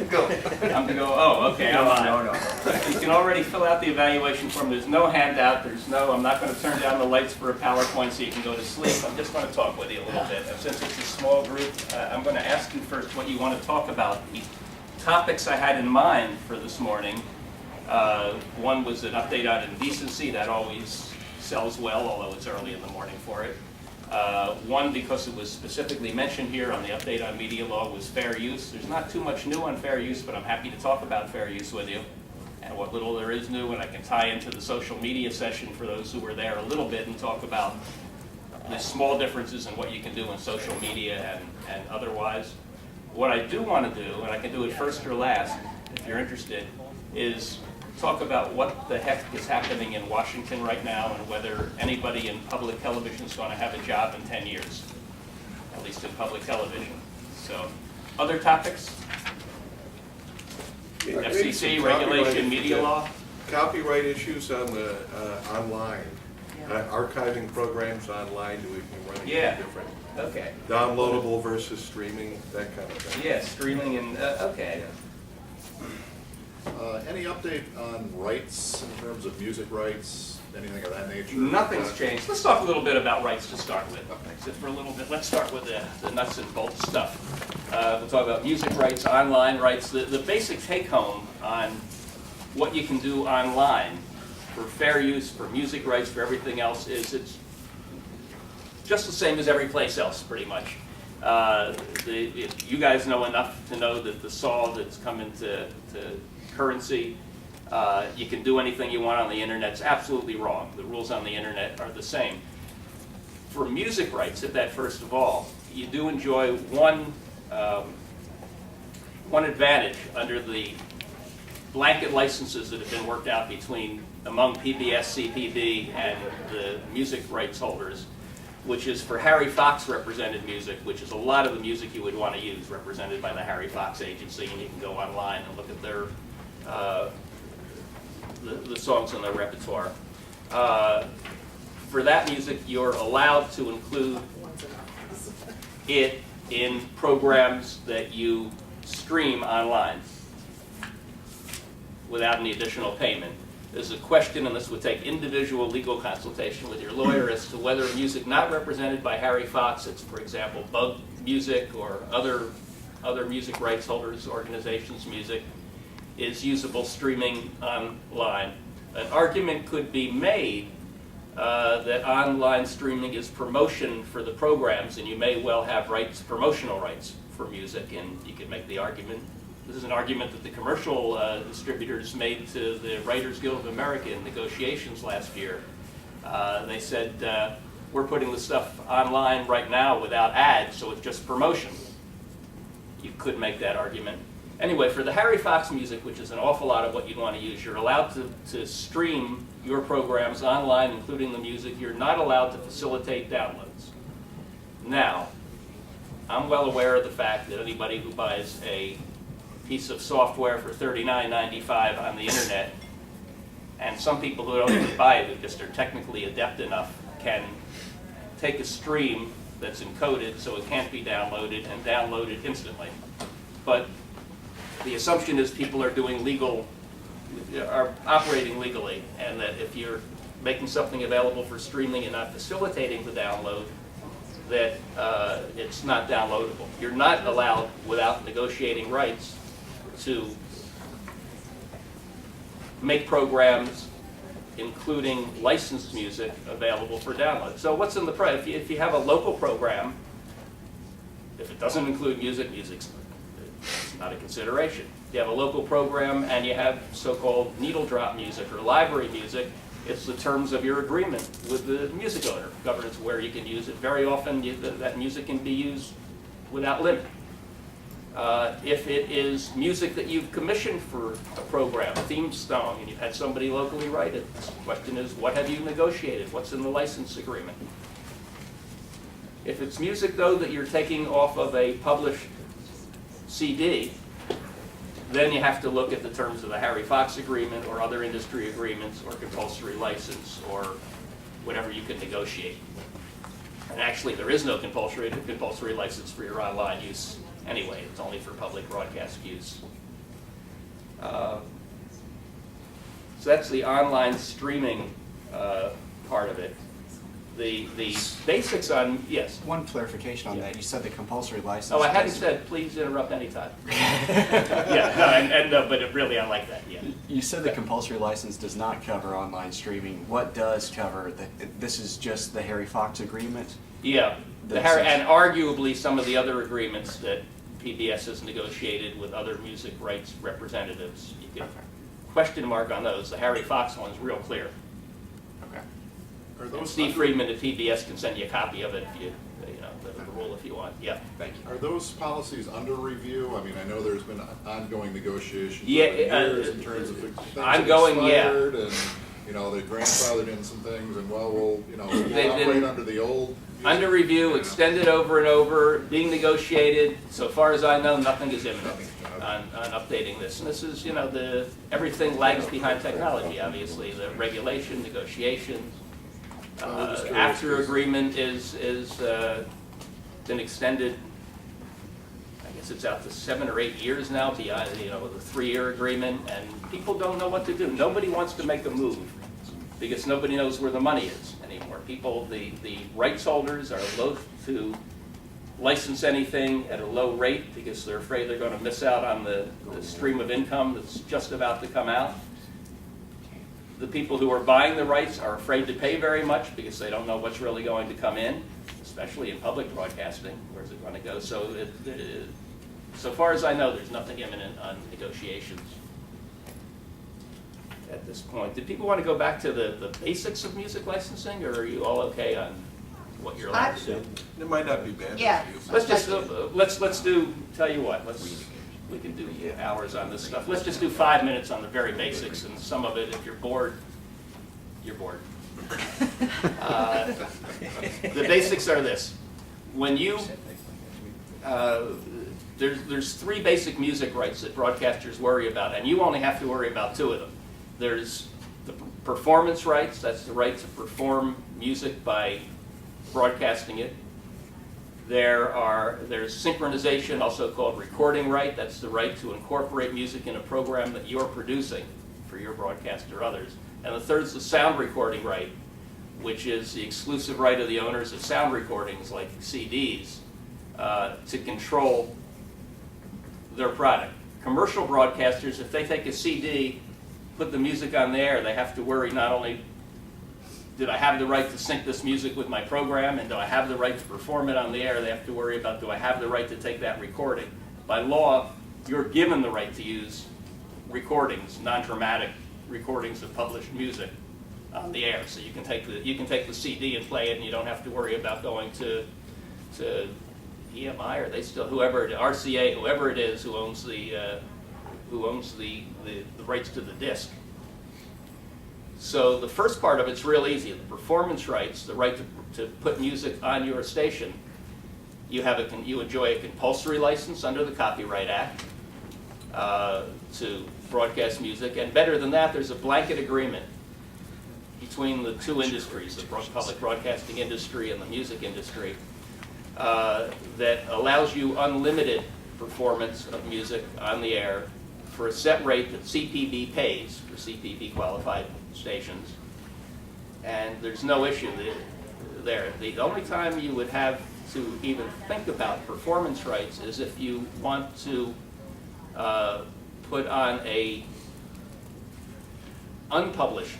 Go. I'm to go, oh, okay, I'm on. No. You can already fill out the evaluation form. There's no handout. I'm not going to turn down the lights for a PowerPoint so you can go to sleep. I'm just going to talk with you a little bit. And since it's a small group, I'm going to ask you first what you want to talk about. The topics I had in mind for this morning, one was an update on indecency. That always sells well, although it's early in the morning for it. One, because it was specifically mentioned here on the update on media law, was fair use. There's not too much new on fair use, but I'm happy to talk about fair use with you and what little there is new, and I can tie into the social media session for those who were there a little bit and talk about the small differences in what you can do in social media and otherwise. What I do want to do, and I can do it first or last if you're interested, is talk about what the heck is happening in Washington right now and whether anybody in public television is going to have a job in 10 years, at least in public television. So, other topics? FCC, regulation, media law? Copyright issues on the online. Archiving programs online, do we can run Yeah. different? Okay. Downloadable versus streaming, that kind of thing. Yeah, streaming and, okay. Any update on rights in terms of music rights, anything of that nature? Nothing's changed. Let's talk a little bit about rights to start with. Just for a little bit. Let's start with the nuts and bolts stuff. We'll talk about music rights, online rights. The basic take-home on what you can do online for fair use, for music rights, for everything else is it's just the same as every place else, pretty much. You guys know enough to know that the SAW that's come into currency, you can do anything you want on the internet. It's absolutely wrong. The rules on the internet are the same. For music rights, at that first of all, you do enjoy one advantage under the blanket licenses that have been worked out among PBS, CPB, and the music rights holders, which is for Harry Fox represented music, which is a lot of the music you would want to use represented by the Harry Fox Agency, and you can go online and look at their the songs in their repertoire. For that music, you're allowed to include it in programs that you stream online without any additional payment. There's a question, and this would take individual legal consultation with your lawyer, as to whether music not represented by Harry Fox, it's, for example, Bug Music or other music rights holders, organizations' music, is usable streaming online. An argument could be made that online streaming is promotion for the programs, and you may well have rights, promotional rights for music, and you could make the argument. This is an argument that the commercial distributors made to the Writers Guild of America in negotiations last year. They said, we're putting the stuff online right now without ads, so it's just promotion. You could make that argument. Anyway, for the Harry Fox music, which is an awful lot of what you'd want to use, you're allowed to stream your programs online, including the music. You're not allowed to facilitate downloads. Now, I'm well aware of the fact that anybody who buys a piece of software for $39.95 on the internet, and some people who don't even buy it, who just are technically adept enough, can take a stream that's encoded so it can't be downloaded and download it instantly. But the assumption is people are are operating legally, and that if you're making something available for streaming and not facilitating the download, that it's not downloadable. You're not allowed, without negotiating rights, to make programs including licensed music available for download. So what's in the price? If you have a local program, if it doesn't include music, music's not a consideration. If you have a local program and you have so-called needle drop music or library music, it's the terms of your agreement with the music owner governs where you can use it. Very often that music can be used without limit. If it is music that you've commissioned for a program, a theme song, and you've had somebody locally write it, the question is, what have you negotiated? What's in the license agreement? If it's music, though, that you're taking off of a published CD, then you have to look at the terms of the Harry Fox agreement or other industry agreements or compulsory license or whatever you can negotiate. And actually, there is no compulsory license for your online use anyway. It's only for public broadcast use. So that's the online streaming part of it. The basics on, yes. One clarification on that. You said the compulsory license. Oh, I hadn't does- said, please interrupt anytime. Yeah, no, but really, I like that, yeah. You said the compulsory license does not cover online streaming. What does cover? This is just the Harry Fox agreement? Yeah, That's- and arguably some of the other agreements that PBS has negotiated with other music rights representatives. You can question mark on those. The Harry Fox one's real clear. Okay. Are And those Steve under- Friedman at PBS can send you a copy of it if you know, the rule if you want. Yeah. Thank you. Are those policies under review? I mean, I know there's been ongoing negotiations Yeah, over years in terms of things that ongoing, yeah. expired and, you know, they grandfathered in some things and, well, we'll, you know, They've we'll operate been under the old. Under review, Yeah. extended over and over, being negotiated. So far as I know, nothing is imminent on updating this. And this is, you know, everything lags behind technology, obviously. The regulation, negotiations. I'm just curious, After 'cause- agreement is been extended, I guess it's out to 7 or 8 years now, beyond, you know, with a 3-year agreement, and people don't know what to do. Nobody wants to make a move because nobody knows where the money is anymore. People, the rights holders are loath to license anything at a low rate because they're afraid they're going to miss out on the stream of income that's just about to come out. The people who are buying the rights are afraid to pay very much because they don't know what's really going to come in, especially in public broadcasting. Where's it going to go? So, so far as I know, there's nothing imminent on negotiations at this point. Did people want to go back to the basics of music licensing, or are you all okay on what you're allowed to do? It might not be bad. Yeah. Let's just let's do. Tell you what, we can do hours on this stuff. Let's just do 5 minutes on the very basics, and some of it, if you're bored, you're bored. The basics are this: when you there's 3 basic music rights that broadcasters worry about, and you only have to worry about 2 of them. There's the performance rights. That's the right to perform music by broadcasting it. There's synchronization, also called recording right. That's the right to incorporate music in a program that you're producing for your broadcast or others. And the third is the sound recording right, which is the exclusive right of the owners of sound recordings like CDs to control their product. Commercial broadcasters, if they take a CD, put the music on the air, they have to worry not only did I have the right to sync this music with my program, and do I have the right to perform it on the air? They have to worry about, do I have the right to take that recording? By law, you're given the right to use recordings, non-dramatic recordings of published music on the air. So you can take the CD and play it, and you don't have to worry about going to EMI, or they still, RCA, whoever it is who owns the rights to the disc. So the first part of it's real easy. The performance rights, the right to put music on your station, you enjoy a compulsory license under the Copyright Act to broadcast music, and better than that, there's a blanket agreement between the 2 industries, the public broadcasting industry and the music industry, that allows you unlimited performance of music on the air for a set rate that CPB pays for CPB qualified stations, and there's no issue there. The only time you would have to even think about performance rights is if you want to put on a unpublished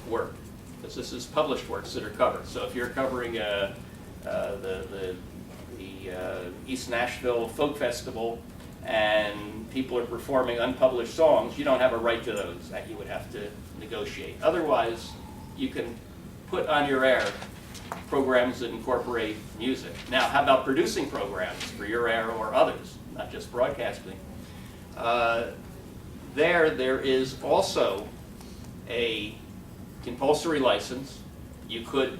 work, because this is published works that are covered. So if you're covering the East Nashville Folk Festival, and people are performing unpublished songs, you don't have a right to those. That you would have to negotiate. Otherwise, you can put on your air programs that incorporate music. Now, how about producing programs for your air or others, not just broadcasting? There is also a compulsory license. You could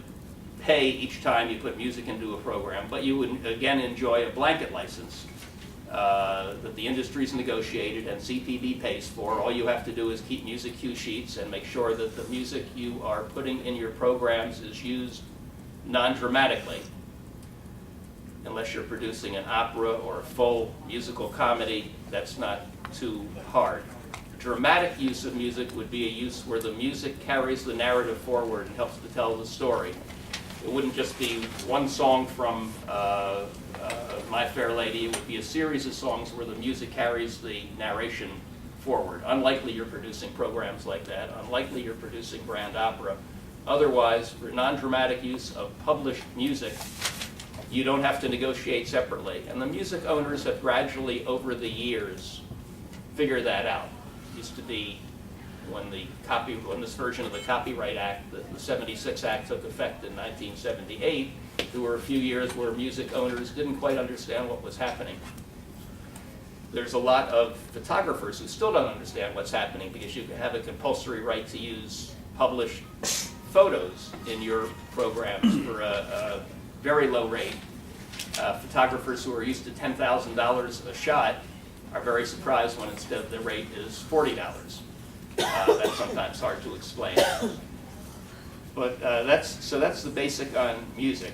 pay each time you put music into a program, but you would, again, enjoy a blanket license that the industry's negotiated and CPB pays for. All you have to do is keep music cue sheets and make sure that the music you are putting in your programs is used non-dramatically, unless you're producing an opera or a full musical comedy. That's not too hard. dramatic use of music would be a use where the music carries the narrative forward and helps to tell the story. It wouldn't just be one song from My Fair Lady. It would be a series of songs where the music carries the narration forward. Unlikely you're producing programs like that. Unlikely you're producing grand opera. Otherwise, for non-dramatic use of published music, you don't have to negotiate separately. And the music owners have gradually, over the years, figured that out. It used to be when this version of the Copyright Act, the 76 Act, took effect in 1978, there were a few years where music owners didn't quite understand what was happening. There's a lot of photographers who still don't understand what's happening because you can have a compulsory right to use published photos in your programs for a very low rate. Photographers who are used to $10,000 a shot are very surprised when instead the rate is $40. That's sometimes hard to explain. But that's the basic on music.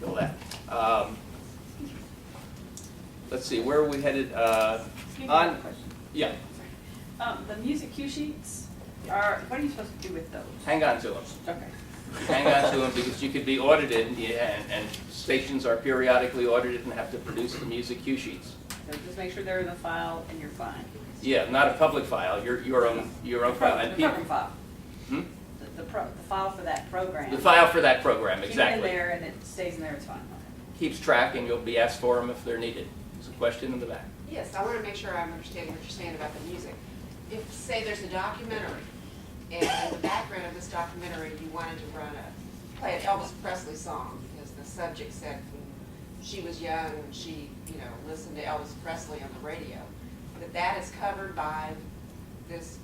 Kill that. Let's see, where are we headed? Excuse me, I have a question. Yeah, The music cue sheets what are you supposed to do with those? hang on to them. Okay. Hang on to them because you could be audited, and stations are periodically audited and have to produce the music cue sheets. So just make sure they're in the file and you're fine. Yeah, not a public file, your own file. And The people- program file. Hmm? The file for that program. The file for that program, Keep it in exactly. there and it stays in there, it's fine. Okay. Keeps track, and you'll be asked for them if they're needed. There's a question in the back. Yes, I want to make sure I'm understanding what you're saying about the music. If, say, there's a documentary, and in the background of this documentary, you wanted to play an Elvis Presley song, because the subject said when she was young, she, listened to Elvis Presley on the radio, that is covered by this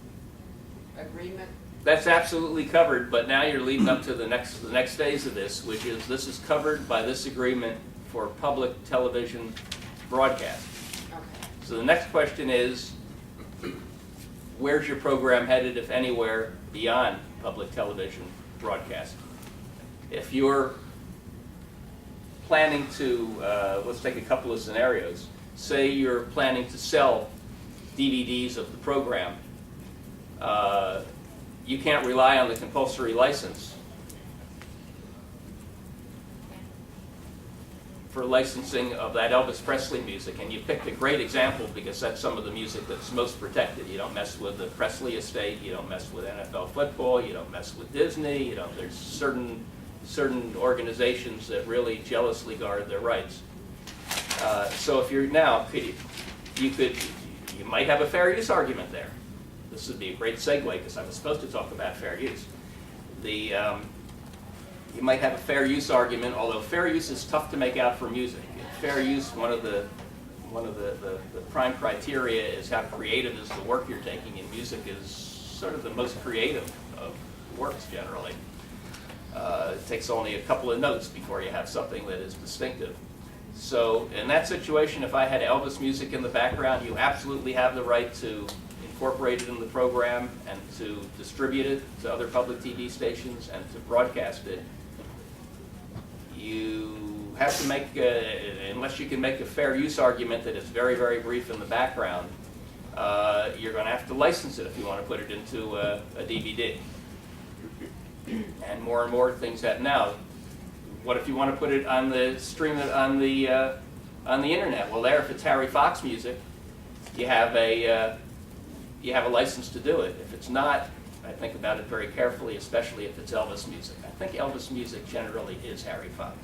agreement? That's absolutely covered, but now you're leading up to the next phase of this, which is this is covered by this agreement for public television broadcast. Okay. So the next question is, where's your program headed, if anywhere, beyond public television broadcast? If you're planning to, let's take a couple of scenarios. Say you're planning to sell DVDs of the program. You can't rely on the compulsory license for licensing of that Elvis Presley music, and you picked a great example because that's some of the music that's most protected. You don't mess with the Presley estate, you don't mess with NFL football, you don't mess with Disney, there's certain organizations that really jealously guard their rights. So if you're now, you might have a fair use argument there. This would be a great segue because I was supposed to talk about fair use. You might have a fair use argument, although fair use is tough to make out for music. In fair use, one of the prime criteria is how creative is the work you're taking, and music is sort of the most creative of works generally. It takes only a couple of notes before you have something that is distinctive. So in that situation, if I had Elvis music in the background, you absolutely have the right to incorporate it in the program and to distribute it to other public TV stations and to broadcast it. You have to make, unless you can make a fair use argument that is very, very brief in the background, you're going to have to license it if you want to put it into a DVD. And more things happen now. What if you want to put it on the stream it on the internet? Well, there, if it's Harry Fox music, you have a license to do it. If it's not, I think about it very carefully, especially if it's Elvis music. I think Elvis music generally is Harry Fox.